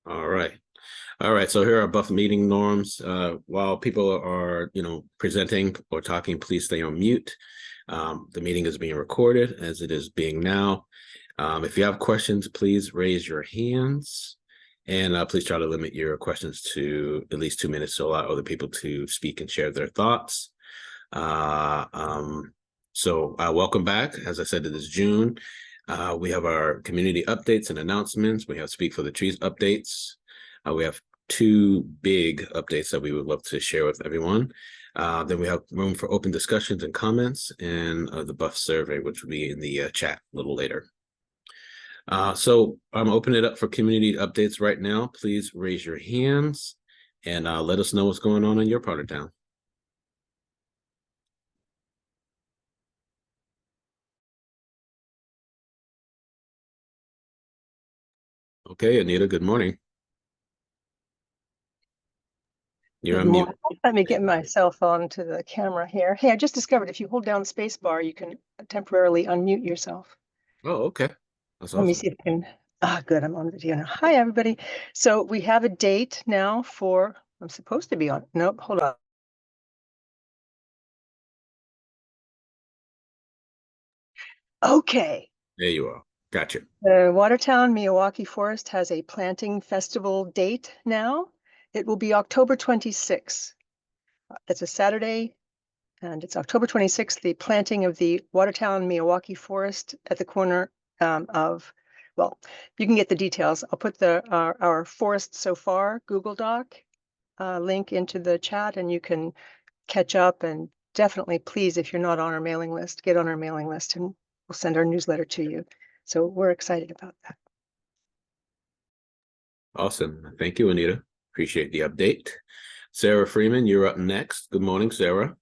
All right. All right. So here are Buff meeting norms. While people are, presenting or talking, please stay on mute. The meeting is being recorded as it is being now. If you have questions, please raise your hands. And please try to limit your questions to at least 2 minutes to allow other people to speak and share their thoughts. Welcome back. As I said, it is June. We have our community updates and announcements. We have Speak for the Trees updates. We have two big updates that we would love to share with everyone. Then we have room for open discussions and comments, and the Buff survey, which will be in the chat a little later. So I'm opening it up for community updates right now. Please raise your hands and let us know what's going on in your part of town. Okay, Anita, good morning. You're on mute. Let me get myself onto the camera here. Hey, I just discovered if you hold down space bar, you can temporarily unmute yourself. Oh, okay. That's awesome. Let me see if I can. Good. I'm on video now. Hi, everybody. So we have a date now for, I'm supposed to be on. Nope, hold on. Okay. There you are. Gotcha. The Watertown Miyawaki Forest has a planting festival date now. It will be October 26th. That's a Saturday, and it's October 26th, the planting of the Watertown Miyawaki Forest at the corner well, you can get the details. I'll put our Forest So Far Google Doc link into the chat, and you can catch up. And definitely, please, if you're not on our mailing list, get on our mailing list, and we'll send our newsletter to you. So we're excited about that. Awesome. Thank you, Anita. Appreciate the update. Sarah Freeman, you're up next. Good morning, Sarah.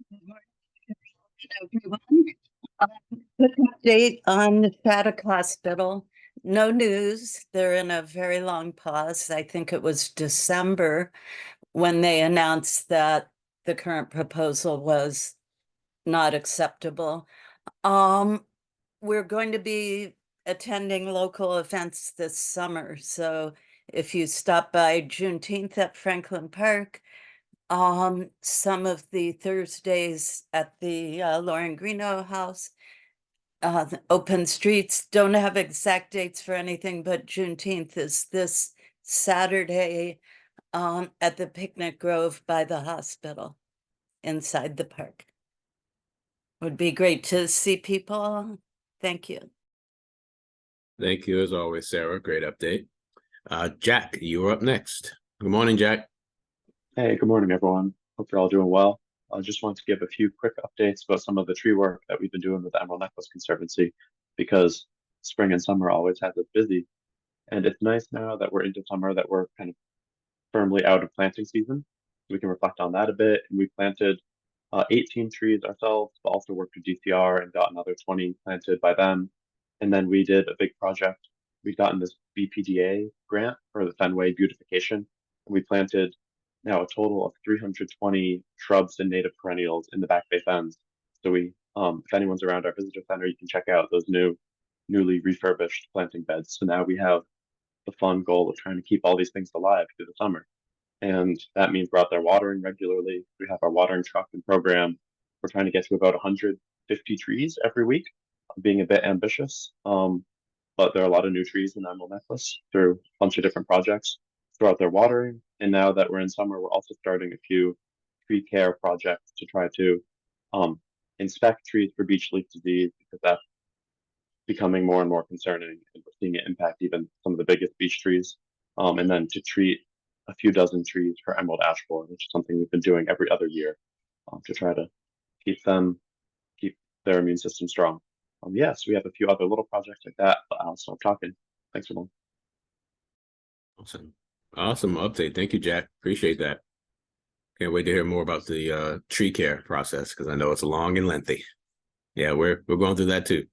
Good morning, everyone. Quick update on the Shattuck Hospital. No news. They're in a very long pause. I think it was December when they announced that the current proposal was not acceptable. We're going to be attending local events this summer. So if you stop by Juneteenth at Franklin Park, some of the Thursdays at the Lauren Greeno House, open streets, don't have exact dates for anything, but Juneteenth is this Saturday at the Picnic Grove by the hospital inside the park. Would be great to see people. Thank you. Thank you, as always, Sarah. Great update. Jack, you're up next. Good morning, Jack. Hey, good morning, everyone. Hope you're all doing well. I just want to give a few quick updates about some of the tree work that we've been doing with the Emerald Necklace Conservancy, because spring and summer always has us busy. And it's nice now that we're into summer that we're kind of firmly out of planting season. We can reflect on that a bit. And we planted 18 trees ourselves, but also worked with DCR and got another 20 planted by them. And then we did a big project. We gotten this BPDA grant for the Fenway beautification. And we planted now a total of 320 shrubs and native perennials in the Back Bay Fens. So if anyone's around our visitor center, you can check out those newly refurbished planting beds. So now we have the fun goal of trying to keep all these things alive through the summer. And that means we're out there watering regularly. We have our watering truck and program. We're trying to get to about 150 trees every week, being a bit ambitious. But there are a lot of new trees in Emerald Necklace through a bunch of different projects. So we're out there watering. And now that we're in summer, we're also starting a few tree care projects to try to inspect trees for beech leaf disease, because that's becoming more and more concerning, and we're seeing it impact even some of the biggest beech trees. And then to treat a few dozen trees for emerald ash borer, which is something we've been doing every other year to try to keep their immune system strong. Yes, we have a few other little projects like that, but I'll stop talking. Thanks, everyone. Awesome update. Thank you, Jack. Appreciate that. Can't wait to hear more about the tree care process, because I know it's long and lengthy. Yeah, we're going through that too.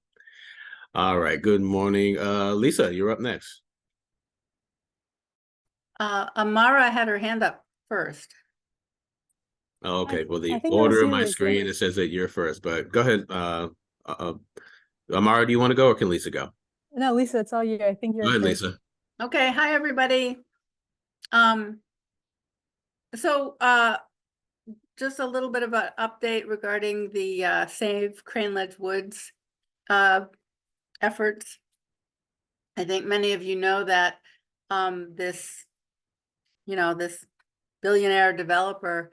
All right. Good morning, Lisa. You're up next. Amara had her hand up first. Oh, okay. Well, the order of my screen, it says that you're first, but go ahead. Amara, do you want to go, or can Lisa go? No, Lisa, it's all you. I think Go you're ahead, good. Lisa. Okay, hi, everybody. So just a little bit of an update regarding the Save Crane Ledge Woods efforts. I think many of you know that this billionaire developer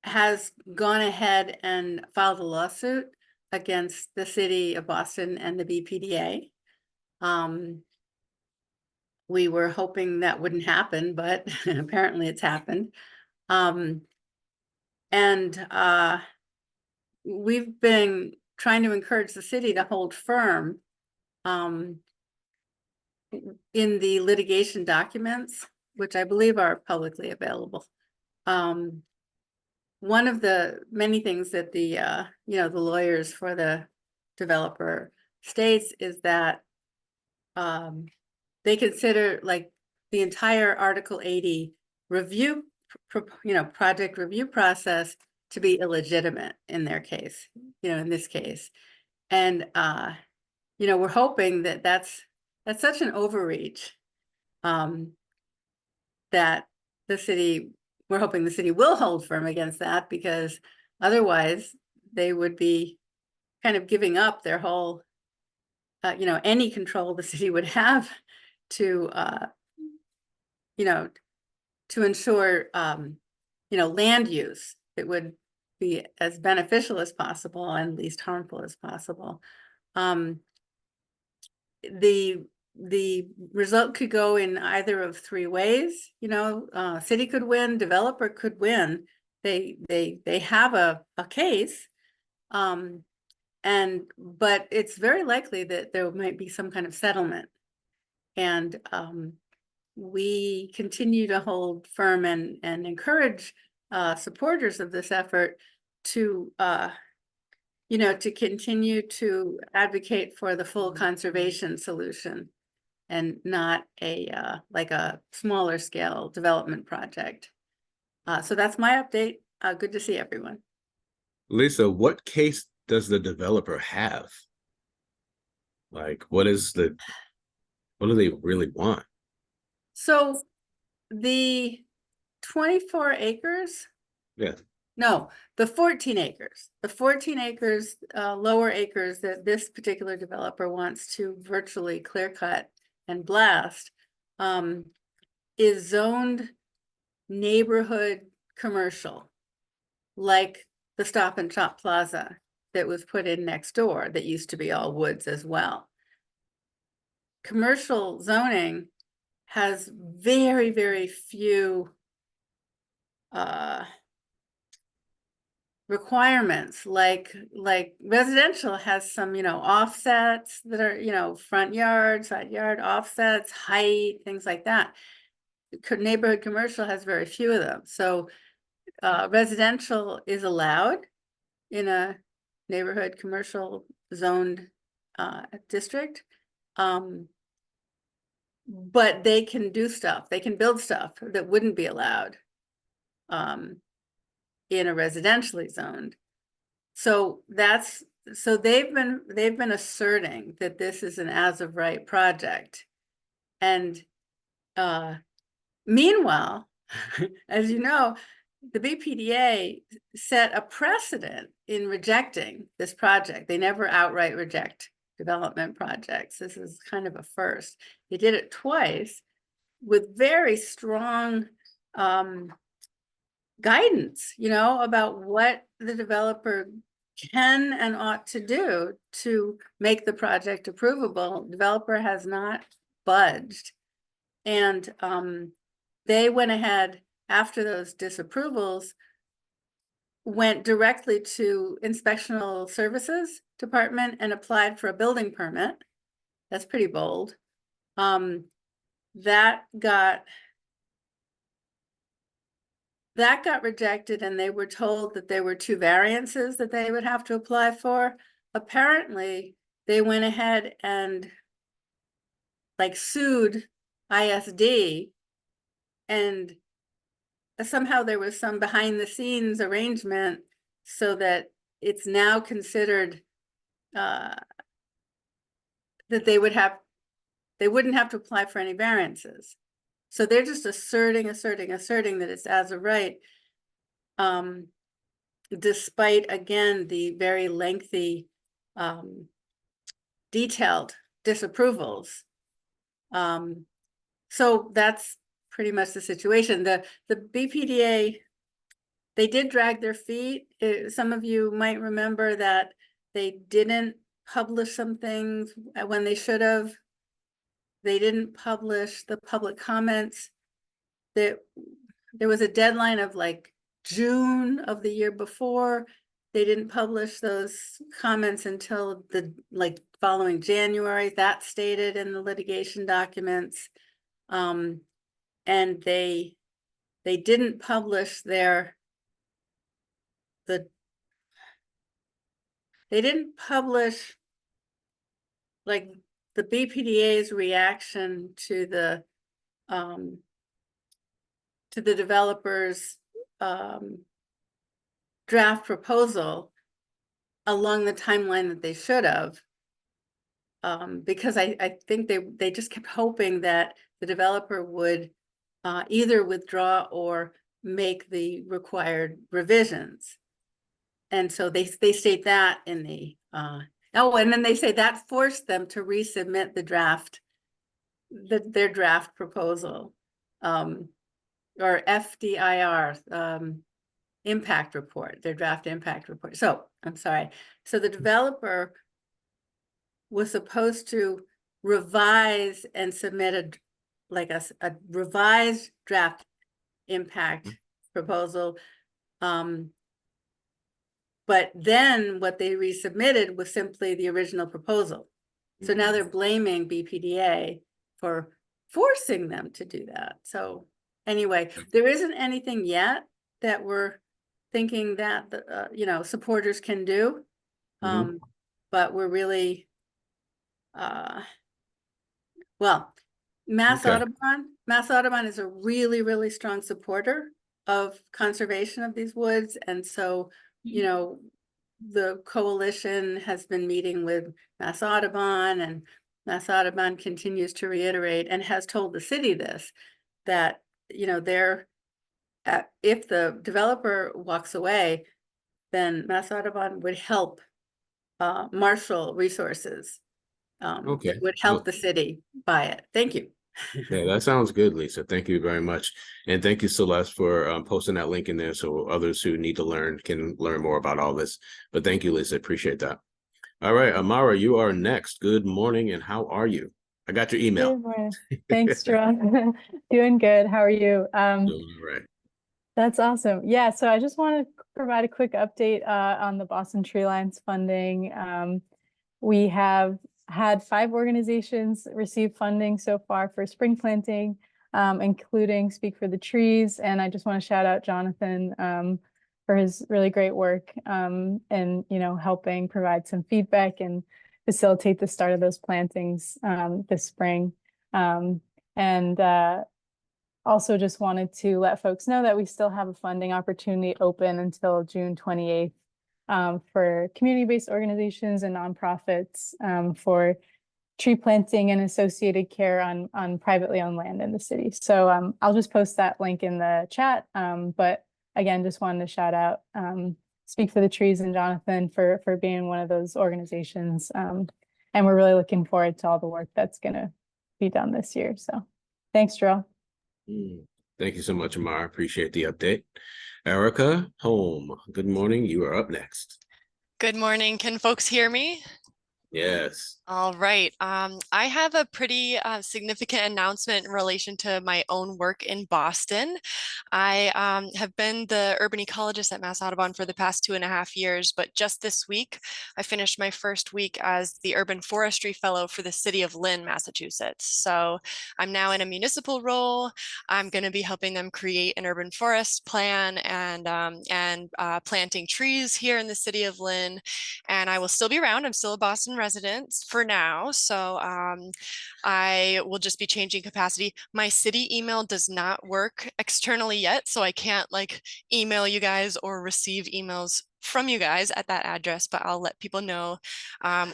has gone ahead and filed a lawsuit against the city of Boston and the BPDA. We were hoping that wouldn't happen, but apparently it's happened. We've been trying to encourage the city to hold firm in the litigation documents, which I believe are publicly available. One of the many things that the lawyers for the developer states is that they consider like the entire Article 80 review, project review process to be illegitimate in their case, in this case. And, we're hoping that that's such an overreach that we're hoping the city will hold firm against that, because otherwise they would be kind of giving up their whole, any control the city would have to, to ensure, land use that would be as beneficial as possible and least harmful as possible. The result could go in either of three ways. City could win, developer could win. They have a case, but it's very likely that there might be some kind of settlement. And we continue to hold firm and encourage supporters of this effort to to continue to advocate for the full conservation solution and not like a smaller scale development project. So that's my update. Good to see everyone. Lisa, what case does the developer have? Like, what do they really want? So the 24 acres. Yeah. No, the 14 acres. The 14 acres, lower acres that this particular developer wants to virtually clear cut and blast is zoned neighborhood commercial, like the Stop and Shop Plaza that was put in next door that used to be all woods as well. Commercial zoning has very, very few requirements, like residential has some, offsets that are, front yard, side yard, offsets, height, things like that. Neighborhood commercial has very few of them. So residential is allowed in a neighborhood commercial zoned district. But they can do stuff, they can build stuff that wouldn't be allowed in a residentially zoned. So they've been asserting that this is an as of right project. And meanwhile, as you know, the BPDA set a precedent in rejecting this project. They never outright reject development projects. This is kind of a first. They did it twice with very strong guidance, about what the developer can and ought to do to make the project approvable. Developer has not budged. And they went ahead after those disapprovals, went directly to Inspectional Services Department and applied for a building permit. That's pretty bold. That got rejected, and they were told that there were 2 variances that they would have to apply for. Apparently, they went ahead and sued ISD, and somehow there was some behind the scenes arrangement so that it's now considered that they wouldn't have to apply for any variances. So they're just asserting that it's as of right. Despite, again, the very lengthy, detailed disapprovals. So that's pretty much the situation. The BPDA, they did drag their feet. Some of you might remember that they didn't publish some things when they should have. They didn't publish the public comments. There was a deadline of like June of the year before. They didn't publish those comments until the following January. That's stated in the litigation documents. And they didn't publish they didn't publish like the BPDA's reaction to the developer's draft proposal along the timeline that they should have. Because I think they just kept hoping that the developer would either withdraw or make the required revisions. And so they state that in the, and then they say that forced them to resubmit the draft, their draft proposal, or FDIR, impact report, their draft impact report. So I'm sorry. So the developer was supposed to revise and submit a revised draft impact proposal. But then what they resubmitted was simply the original proposal. So now they're blaming BPDA for forcing them to do that. So anyway, there isn't anything yet that we're thinking that the supporters can do. But we're really Mass Audubon is a really, really strong supporter of conservation of these woods. And so, the coalition has been meeting with Mass Audubon, and Mass Audubon continues to reiterate and has told the city this, that, if the developer walks away, then Mass Audubon would help marshal resources. That would help the city buy it. Thank you. Yeah, that sounds good, Lisa. Thank you very much. And thank you, Celeste, for posting that link in there so others who need to learn can learn more about all this. But thank you, Lisa. Appreciate that. All right, Amara, you are next. Good morning, and how are you? I got your email. Good morning. Thanks, Jerome. Doing good. How are you? Doing all right. That's awesome. Yeah, so I just want to provide a quick update on the Boston Tree Alliance funding. We have had 5 organizations receive funding so far for spring planting, including Speak for the Trees. And I just want to shout out Jonathan for his really great work and helping provide some feedback and facilitate the start of those plantings this spring. Also just wanted to let folks know that we still have a funding opportunity open until June 28th. For community-based organizations and nonprofits for tree planting and associated care on privately owned land in the city. So I'll just post that link in the chat. But again, just wanted to shout out Speak for the Trees and Jonathan for being one of those organizations. And we're really looking forward to all the work that's going to be done this year. So thanks, Joel. Thank you so much, Amar. Appreciate the update. Erica Home, good morning. You are up next. Good morning. Can folks hear me? Yes. All right. I have a pretty significant announcement in relation to my own work in Boston. I have been the urban ecologist at Mass Audubon for the past 2.5 years, but just this week, I finished my first week as the Urban Forestry Fellow for the city of Lynn, Massachusetts. So I'm now in a municipal role. I'm going to be helping them create an urban forest plan and planting trees here in the city of Lynn. And I will still be around. I'm still a Boston resident for now. So I will just be changing capacity. My city email does not work externally yet, so I can't email you guys or receive emails from you guys at that address, but I'll let people know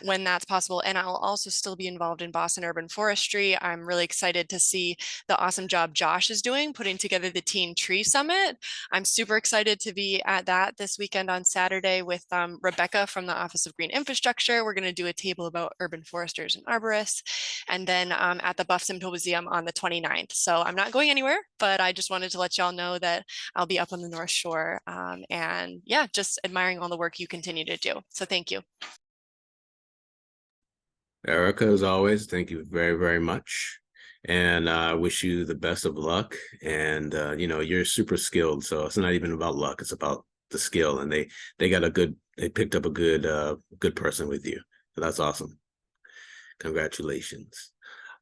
when that's possible. And I'll also still be involved in Boston Urban Forestry. I'm really excited to see the awesome job Josh is doing putting together the Teen Tree Summit. I'm super excited to be at that this weekend on Saturday with Rebecca from the Office of Green Infrastructure. We're going to do a table about urban foresters and arborists. And then at the Buff Symposium on the 29th. So I'm not going anywhere, but I just wanted to let y'all know that I'll be up on the North Shore. And yeah, just admiring all the work you continue to do. So thank you. Erica, as always, thank you very, very much. And I wish you the best of luck. And you know, you're super skilled, so it's not even about luck, it's about the skill. And they picked up a good person with you. So that's awesome. Congratulations.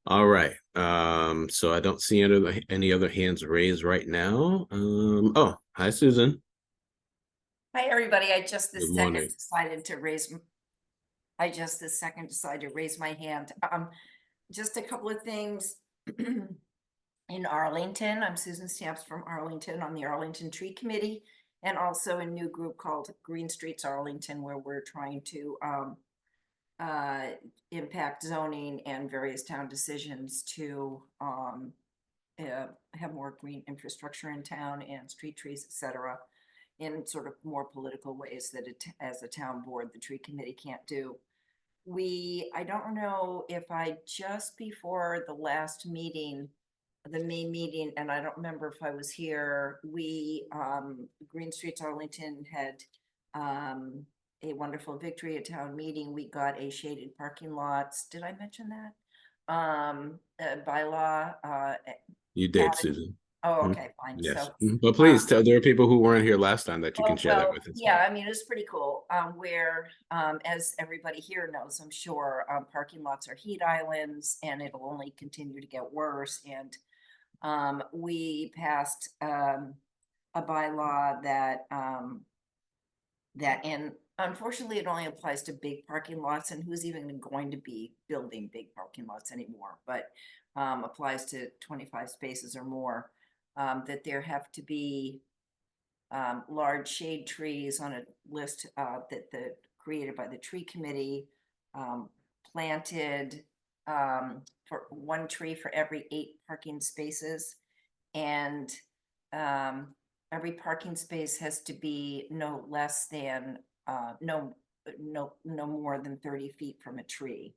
All right. So I don't see any other hands raised right now. Oh, hi, Susan. Hi, everybody. I just this Good second morning. decided to raise my hand. Just a couple of things. In Arlington, I'm Susan Stamps from Arlington on the Arlington Tree Committee, and also a new group called Green Streets Arlington, where we're trying to impact zoning and various town decisions to have more green infrastructure in town and street trees, etc., in sort of more political ways that as a town board, the tree committee can't do. I don't know if I just before the last meeting, the May meeting, and I don't remember if I was here, Green Streets Arlington had a wonderful victory at town meeting. We got a shaded parking lots. Did I mention that? Bylaw. You did, added- Susan. Oh, okay, fine. Yes. So, But please tell, there are people who weren't here last time that you can share that with us. yeah, I mean, it's pretty cool. Where, as everybody here knows, I'm sure, parking lots are heat islands, and it'll only continue to get worse. And we passed a bylaw that unfortunately it only applies to big parking lots, and who's even going to be building big parking lots anymore, but applies to 25 spaces or more. That there have to be large shade trees on a list created by the tree committee, planted for one tree for every 8 parking spaces, and every parking space has to be no less than no more than 30 feet from a tree.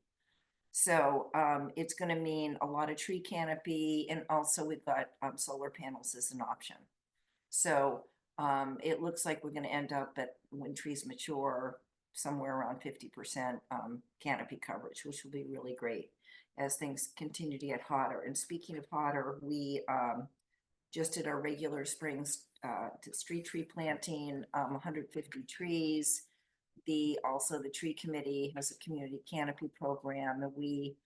So it's going to mean a lot of tree canopy, and also we've got solar panels as an option. So it looks like we're going to end up when trees mature, somewhere around 50% canopy coverage, which will be really great as things continue to get hotter. And speaking of hotter, we just did our regular spring street tree planting, 150 trees. Also the tree committee has a community canopy program, and we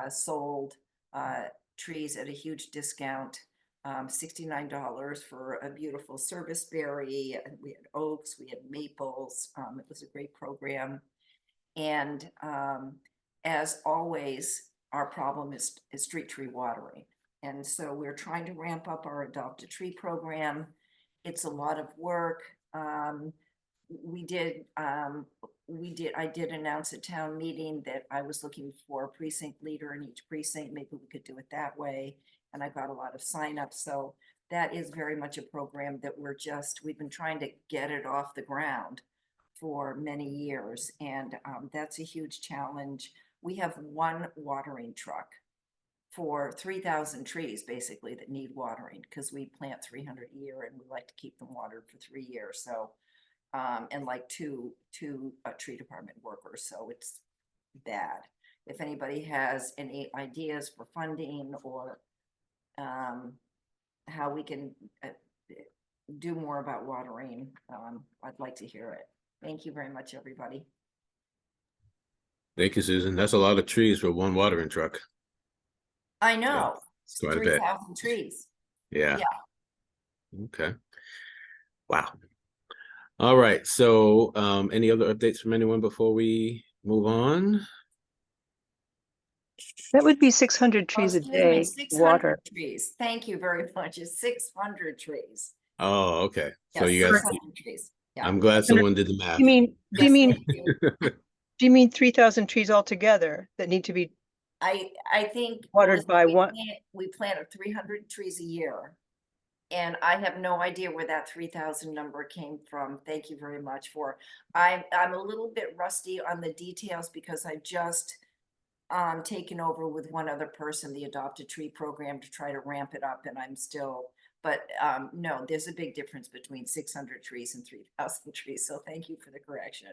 sold trees at a huge discount, $69 for a beautiful serviceberry. We had oaks, we had maples. It was a great program. And as always, our problem is street tree watering. And so we're trying to ramp up our Adopt a Tree program. It's a lot of work. I did announce at town meeting that I was looking for a precinct leader in each precinct. Maybe we could do it that way. And I got a lot of signups. So that is very much a program that we've been trying to get it off the ground for many years. And that's a huge challenge. We have one watering truck for 3,000 trees basically that need watering, because we plant 300 a year and we like to keep them watered for 3 years. So and like two tree department workers. So it's bad. If anybody has any ideas for funding or how we can do more about watering, I'd like to hear it. Thank you very much, everybody. Thank you, Susan. That's a lot of trees for one watering truck. I know. Yeah, quite a bit. 3,000 trees. Yeah. Yeah. Okay. Wow. All right. So any other updates from anyone before we move on? That would be 600 trees a Excuse me, day, 600 water. trees. Thank you very much. It's 600 trees. Oh, okay. So Yes, you guys, 600 trees. Yeah. I'm glad someone did the math. Do you mean, Yes, do you mean 3,000 trees altogether that need to be, I think. Watered listen, by we what? We planted 300 trees a year. And I have no idea where that 3,000 number came from. Thank you very much for, I'm a little bit rusty on the details because I just taken over with one other person, the Adopt a Tree program, to try to ramp it up, and I'm still, but no, there's a big difference between 600 trees and 3,000 trees. So thank you for the correction.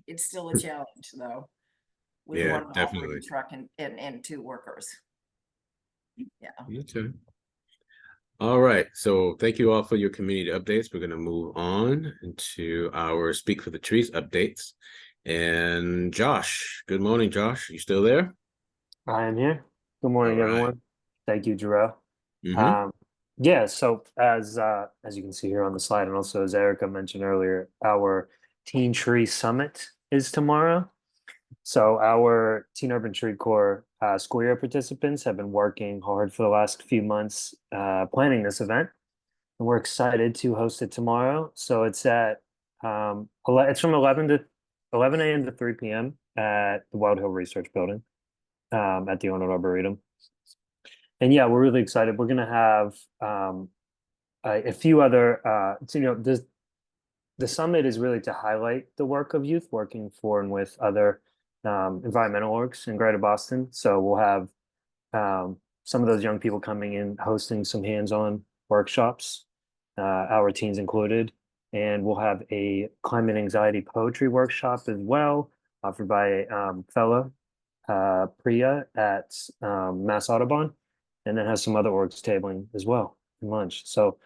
It's still a challenge though. With Yeah, one definitely. operating truck and 2 workers. Yeah. Okay. All right. So thank you all for your community updates. We're going to move on into our Speak for the Trees updates. And Josh, good morning, Josh. You still there? I am here. Good morning, All right. everyone. Thank you, Jarrell. Mhm. Yeah, so as you can see here on the slide, and also as Erica mentioned earlier, our Teen Tree Summit is tomorrow. So our Teen Urban Tree Corps school year participants have been working hard for the last few months planning this event, and we're excited to host it tomorrow. So it's at it's from 11 a.m. to 3 p.m. at the Wild Hill Research Building at the Arnold Arboretum. And yeah, we're really excited. We're gonna have a few other the summit is really to highlight the work of youth working for and with other environmental orgs in Greater Boston. So we'll have some of those young people coming in, hosting some hands-on workshops, our teens included, and we'll have a climate anxiety poetry workshop as well, offered by fellow Priya at Mass Audubon, and then has some other orgs tabling as well and lunch. So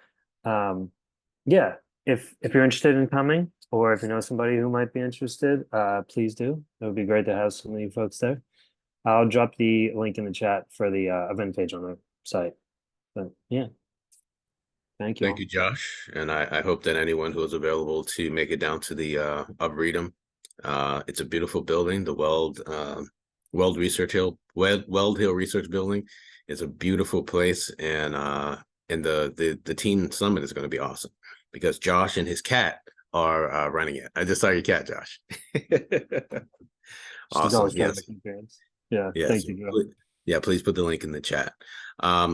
yeah, if you're interested in coming, or if you know somebody who might be interested, please do. It would be great to have some of you folks there. I'll drop the link in the chat for the event page on the site. But yeah, thank you. Thank you, Josh. And I hope that anyone who is available to make it down to the Arboretum. It's a beautiful building, the Weld Hill Research Building. It's a beautiful place, and the Teen Summit is going to be awesome because Josh and his cat are running it. I just saw your cat, Josh. Awesome. Yes. Yeah. Yes. Thank you, Joe. Yeah, please put the link in the chat.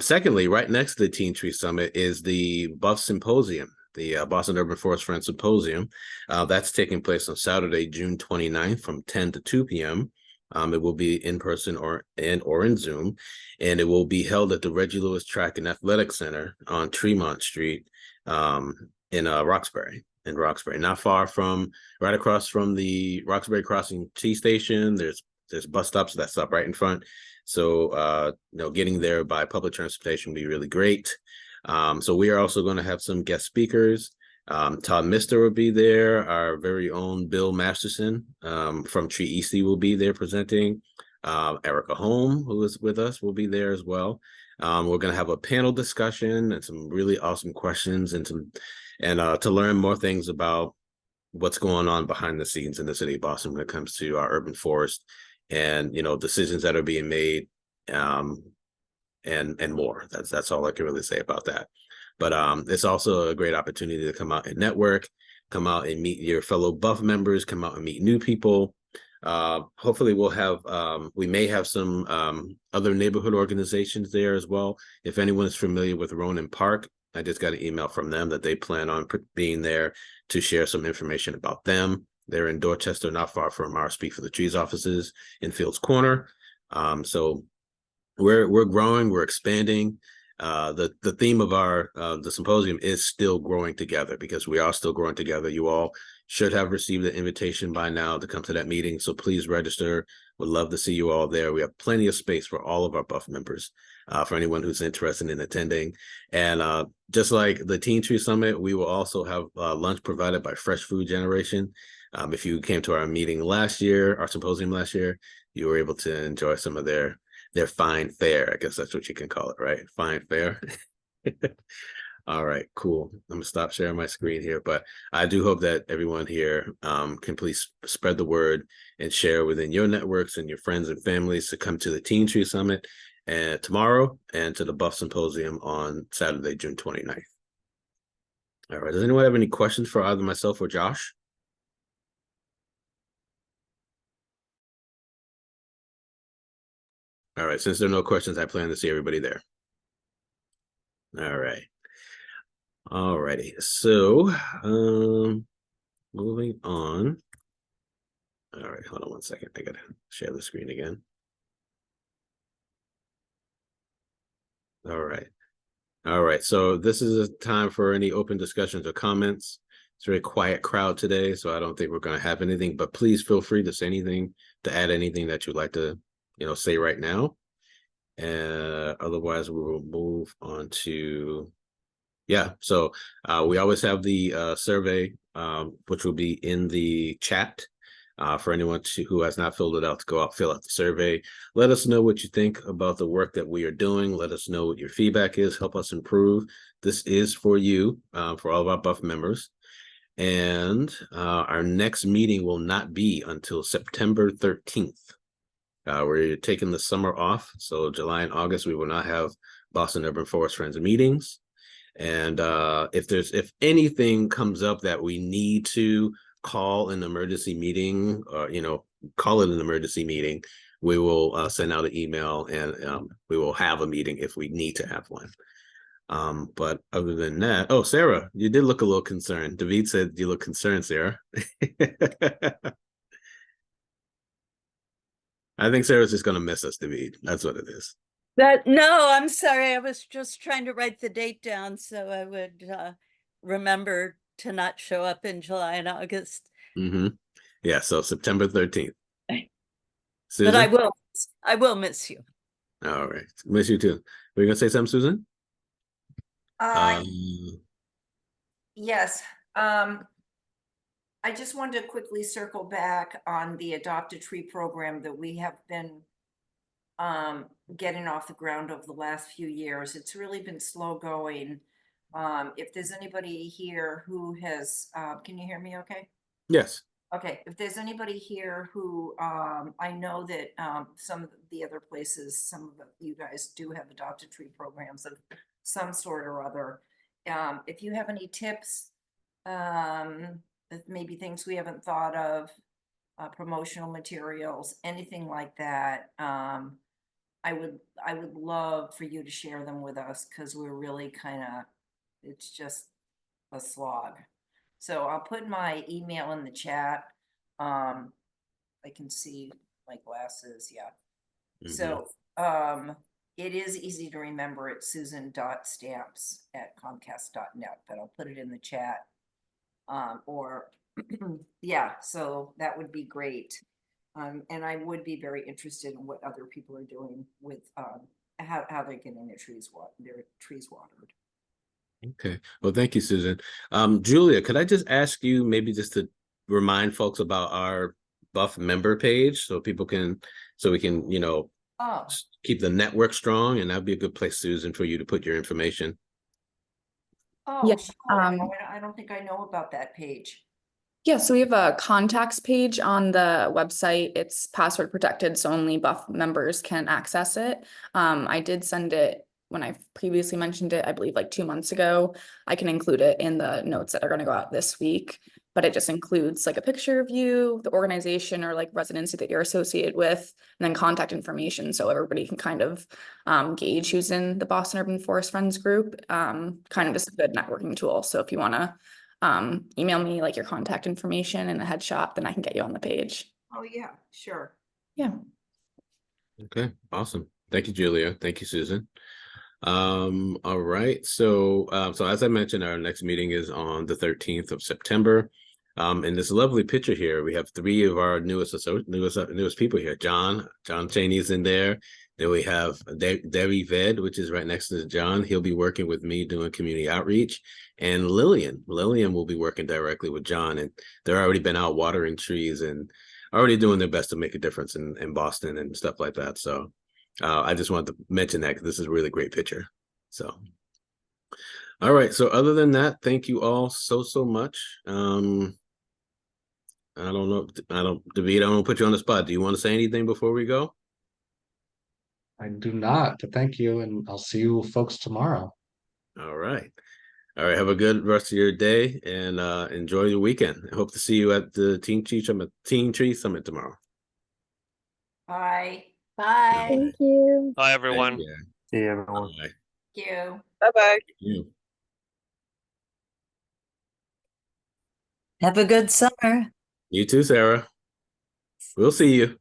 Secondly, right next to the Teen Tree Summit is the Buff Symposium, the Boston Urban Forest Friends Symposium. That's taking place on Saturday, June 29th from 10 to 2 p.m. It will be in person or in Zoom, and it will be held at the Reggie Lewis Track and Athletic Center on Tremont Street in Roxbury. Not far from, right across from the Roxbury Crossing T station. There's bus stops that stop right in front. So getting there by public transportation would be really great. So we are also going to have some guest speakers. Todd Mister will be there. Our very own Bill Masterson from Tree EC will be there presenting. Erica Holm, who is with us, will be there as well. We're going to have a panel discussion and some really awesome questions and to learn more things about what's going on behind the scenes in the city of Boston when it comes to our urban forest and decisions that are being made and more. That's all I can really say about that. But it's also a great opportunity to come out and network, come out and meet your fellow Buff members, come out and meet new people. Hopefully we may have some other neighborhood organizations there as well. If anyone is familiar with Ronan Park, I just got an email from them that they plan on being there to share some information about them. They're in Dorchester, not far from our Speak for the Trees offices in Fields Corner. So we're growing, we're expanding. The theme of our the symposium is still growing together, because we are still growing together. You all should have received an invitation by now to come to that meeting, so please register. Would love to see you all there. We have plenty of space for all of our Buff members, for anyone who's interested in attending. And just like the Teen Tree Summit, we will also have lunch provided by Fresh Food Generation. If you came to our meeting last year, our symposium last year, you were able to enjoy some of their fine fare. I guess that's what you can call it, right? Fine fare. All right, cool. I'm gonna stop sharing my screen here, but I do hope that everyone here can please spread the word and share within your networks and your friends and families to come to the Teen Tree Summit tomorrow and to the Buff Symposium on Saturday, June 29th. All right. Does anyone have any questions for either myself or Josh? All right. Since there are no questions, I plan to see everybody there. All right. All righty. So, moving on. All right. Hold on one second. I gotta share the screen again. All right. All right. So this is a time for any open discussions or comments. It's a very quiet crowd today, so I don't think we're going to have anything, but please feel free to say anything, to add anything that you'd like to, say right now. Otherwise, we will move on to, so we always have the survey, which will be in the chat. For anyone who has not filled it out, to go out, fill out the survey. Let us know what you think about the work that we are doing. Let us know what your feedback is. Help us improve. This is for you, for all of our Buff members. And our next meeting will not be until September 13th. We're taking the summer off. So July and August, we will not have Boston Urban Forest Friends meetings. And if anything comes up that we need to call an emergency meeting, or call it an emergency meeting, we will send out an email, and we will have a meeting if we need to have one. But other than that, oh, Sarah, you did look a little concerned. David said you look concerned, Sarah. I think Sarah's just gonna miss us, David. That's what it is. No, I'm sorry. I was just trying to write the date down so I would remember to not show up in July and August. Mm-hmm. Yeah, so September 13th. But I will miss you. All right. Miss you too. Were you gonna say something, Susan? Yes. I just wanted to quickly circle back on the Adopt a Tree program that we have been getting off the ground over the last few years. It's really been slow going. If there's anybody here who has, can you hear me okay? Yes. Okay, if there's anybody here who, I know that some of the other places, some of you guys do have Adopt a Tree programs of some sort or other. If you have any tips, maybe things we haven't thought of, promotional materials, anything like that, I would love for you to share them with us, because we're really it's just a slog. So I'll put my email in the chat. I can see my glasses. Yeah. Mm-hmm. So it is easy to remember. It's susan.stamps@comcast.net, but I'll put it in the chat. Yeah, so that would be great. And I would be very interested in what other people are doing with how they're getting their trees watered. Okay. Well, thank you, Susan. Julia, could I just ask you maybe just to remind folks about our Buff member page so we can, keep the network strong, and that'd be a good place, Susan, for you to put your information. Oh, Yeah, sure. I don't think I know about that page. Yeah, so we have a contacts page on the website. It's password protected, so only Buff members can access it. I did send it when I previously mentioned it, I believe like 2 months ago. I can include it in the notes that are going to go out this week, but it just includes like a picture of you, the organization or like residency that you're associated with, and then contact information so everybody can kind of gauge who's in the Boston Urban Forest Friends group. Kind of just a good networking tool. So if you want to email me like your contact information and a headshot, then I can get you on the page. Oh yeah, sure. Yeah. Okay, awesome. Thank you, Julia. Thank you, Susan. All right. So as I mentioned, our next meeting is on the 13th of September. In this lovely picture here, we have 3 of our newest people here. John Cheney's in there. Then we have Debbie Ved, which is right next to John. He'll be working with me doing community outreach. And Lillian will be working directly with John. And they've already been out watering trees and already doing their best to make a difference in Boston and stuff like that. So I just wanted to mention that because this is a really great picture. So, all right. So other than that, thank you all so much. I don't know. David, I don't put you on the spot. Do you want to say anything before we go? I do not, but thank you, and I'll see you folks tomorrow. All right. All right, have a good rest of your day and enjoy your weekend. I hope to see you at the Teen Tree Summit tomorrow. Bye. Bye. Thank you. Bye, everyone. Yeah. See you, everyone. Bye. Thank you. Bye-bye. You. Have a good summer. You too, Sarah. We'll see you.